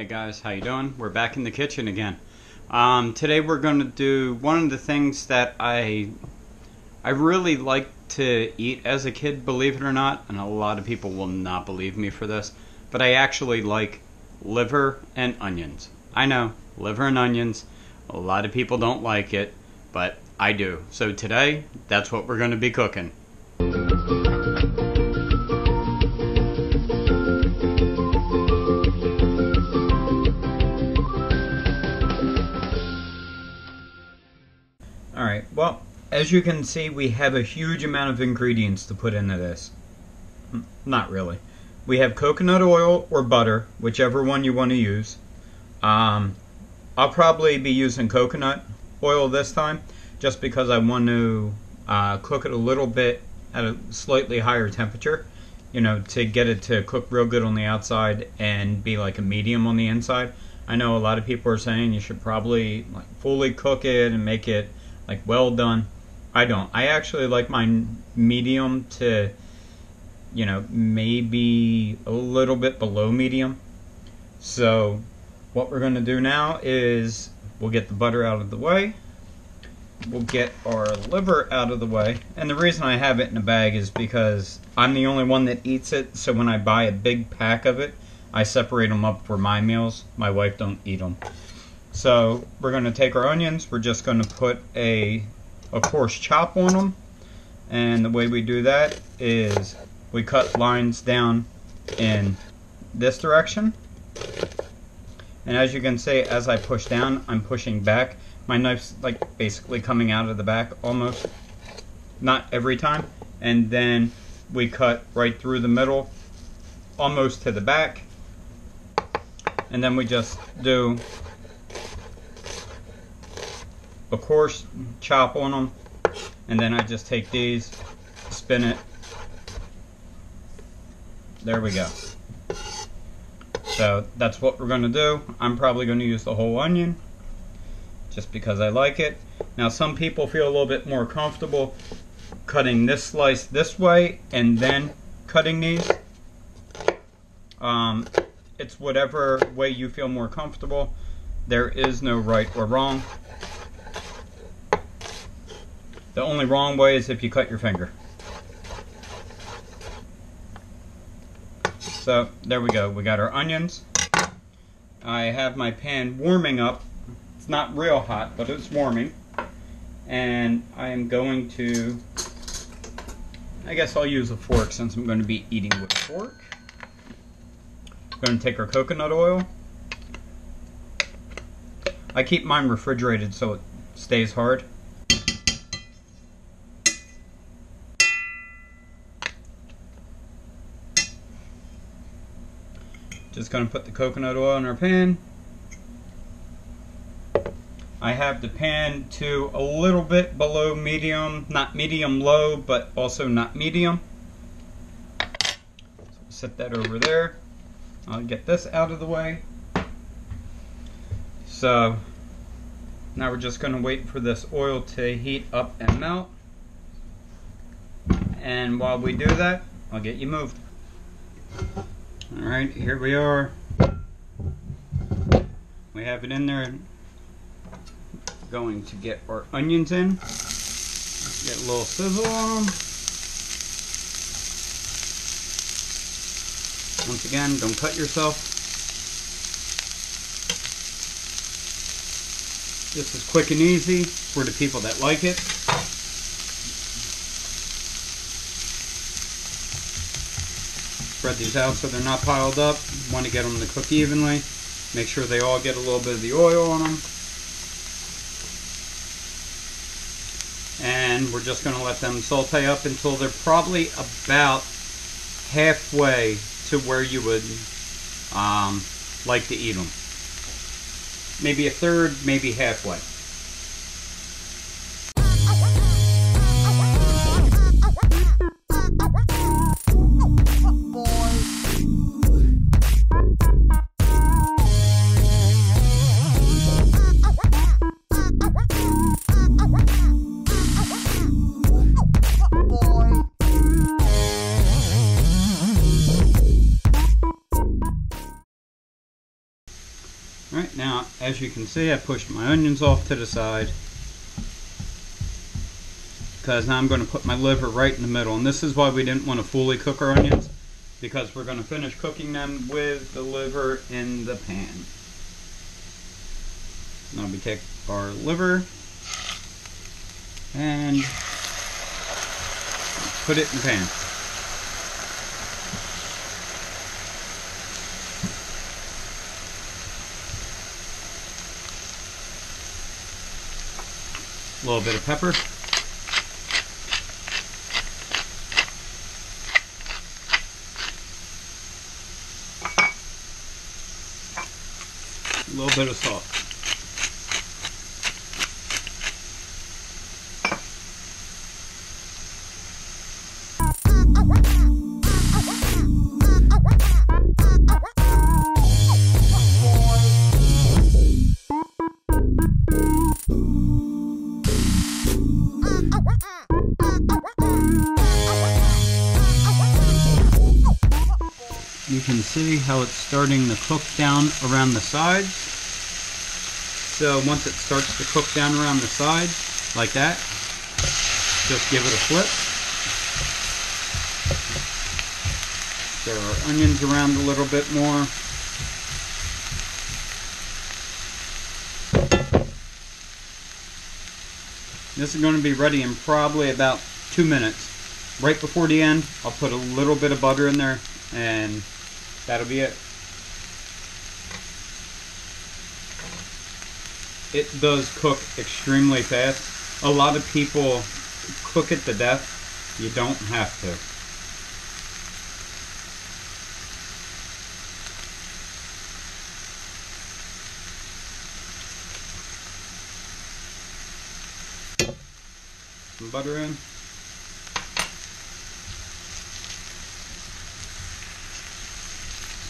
Hey guys, how you doing? We're back in the kitchen again. Today we're going to do one of the things that I really liked to eat as a kid, believe it or not, and a lot of people will not believe me for this, but I actually like liver and onions. I know, liver and onions, a lot of people don't like it, but I do. So today, that's what we're going to be cooking. Alright, well, as you can see, we have a huge amount of ingredients to put into this. Not really. We have coconut oil or butter, whichever one you want to use. I'll probably be using coconut oil this time, just because I want to cook it a little bit at a slightly higher temperature, you know, to get it to cook real good on the outside and be like a medium on the inside. I know a lot of people are saying you should probably like fully cook it and make it like well done. I don't. I actually like mine medium to, you know, maybe a little bit below medium. So what we're going to do now is we'll get the butter out of the way. We'll get our liver out of the way. And the reason I have it in a bag is because I'm the only one that eats it. So when I buy a big pack of it, I separate them up for my meals. My wife don't eat them. So we're going to take our onions. We're just going to put a coarse chop on them. And the way we do that is we cut lines down in this direction. And as you can see, as I push down, I'm pushing back. My knife's like basically coming out of the back almost. Not every time. And then we cut right through the middle, almost to the back. And then we just do a coarse chop on them. And then I just take these, spin it. There we go. So that's what we're going to do. I'm probably going to use the whole onion just because I like it. Now some people feel a little bit more comfortable cutting this slice this way and then cutting these. It's whatever way you feel more comfortable. There is no right or wrong. The only wrong way is if you cut your finger. So there we go. We got our onions. I have my pan warming up. It's not real hot, but it's warming. And I am going to, I guess I'll use a fork since I'm going to be eating with a fork. I'm going to take our coconut oil. I keep mine refrigerated so it stays hard. Just going to put the coconut oil in our pan. I have the pan to a little bit below medium, not medium low, but also not medium. So we'll set that over there. I'll get this out of the way. So now we're just going to wait for this oil to heat up and melt. And while we do that, I'll get you moved. Alright, here we are. We have it in there. Going to get our onions in. Get a little sizzle on them. Once again, don't cut yourself. This is quick and easy for the people that like it. Spread these out so they're not piled up. You want to get them to cook evenly. Make sure they all get a little bit of the oil on them. And we're just going to let them saute up until they're probably about halfway to where you would like to eat them. Maybe a third, maybe halfway. Alright, now as you can see, I pushed my onions off to the side because now I'm going to put my liver right in the middle, and this is why we didn't want to fully cook our onions, because we're going to finish cooking them with the liver in the pan. Now we take our liver and put it in the pan. A little bit of pepper. A little bit of salt. You can see how it's starting to cook down around the sides. So once it starts to cook down around the sides, like that, just give it a flip. Stir our onions around a little bit more. This is going to be ready in probably about 2 minutes. Right before the end, I'll put a little bit of butter in there, and that'll be it. It does cook extremely fast. A lot of people cook it to death. You don't have to. Some butter in.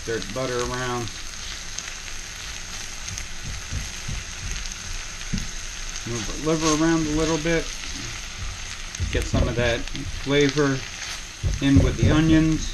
Stir the butter around. Move the liver around a little bit. Get some of that flavor in with the onions.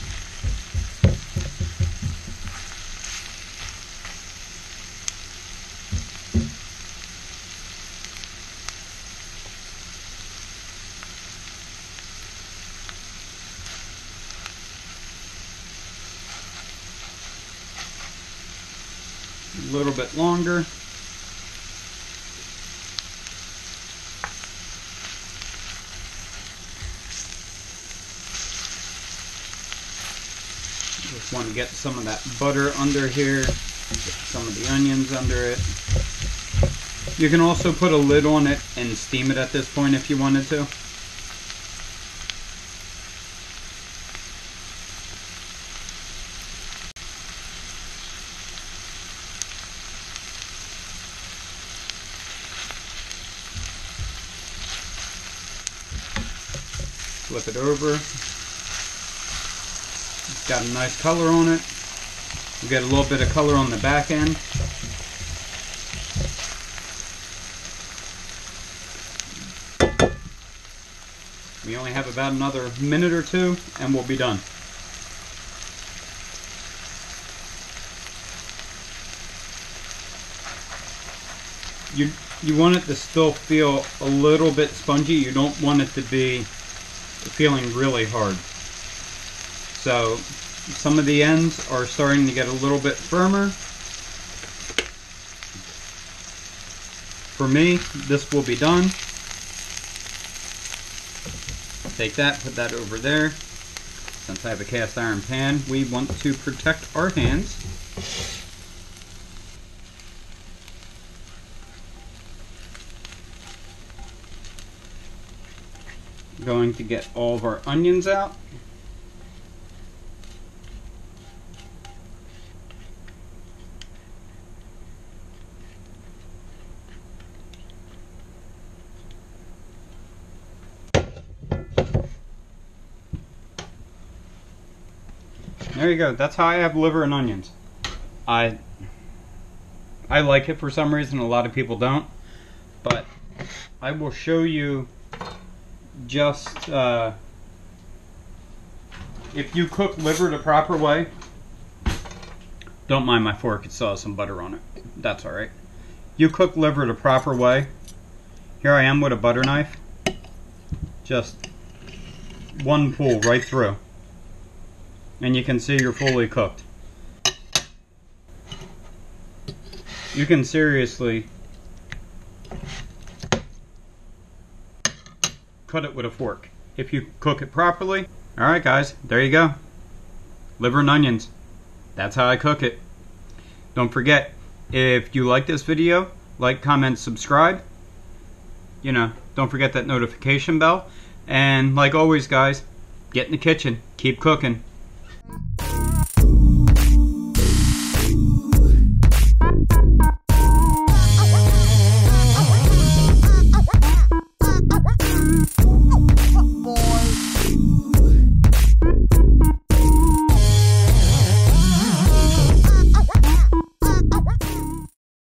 A little bit longer. Just want to get some of that butter under here, get some of the onions under it. You can also put a lid on it and steam it at this point if you wanted to. Flip it over. It's got a nice color on it. We get a little bit of color on the back end. We only have about another minute or two and we'll be done. You want it to still feel a little bit spongy. You don't want it to be feeling really hard. So some of the ends are starting to get a little bit firmer. For me, this will be done. Take that, put that over there. Since I have a cast iron pan, we want to protect our hands. Going to get all of our onions out. There you go. That's how I have liver and onions. I like it for some reason. A lot of people don't. But I will show you just if you cook liver the proper way, Don't mind my fork, it still has some butter on it. That's alright. You cook liver the proper way. Here I am with a butter knife. Just one pull right through. And you can see you're fully cooked. You can seriously cut it with a fork if you cook it properly. Alright guys, there you go. Liver and onions. That's how I cook it. Don't forget, if you like this video, like, comment, subscribe. You know, don't forget that notification bell. And like always guys, get in the kitchen, keep cooking.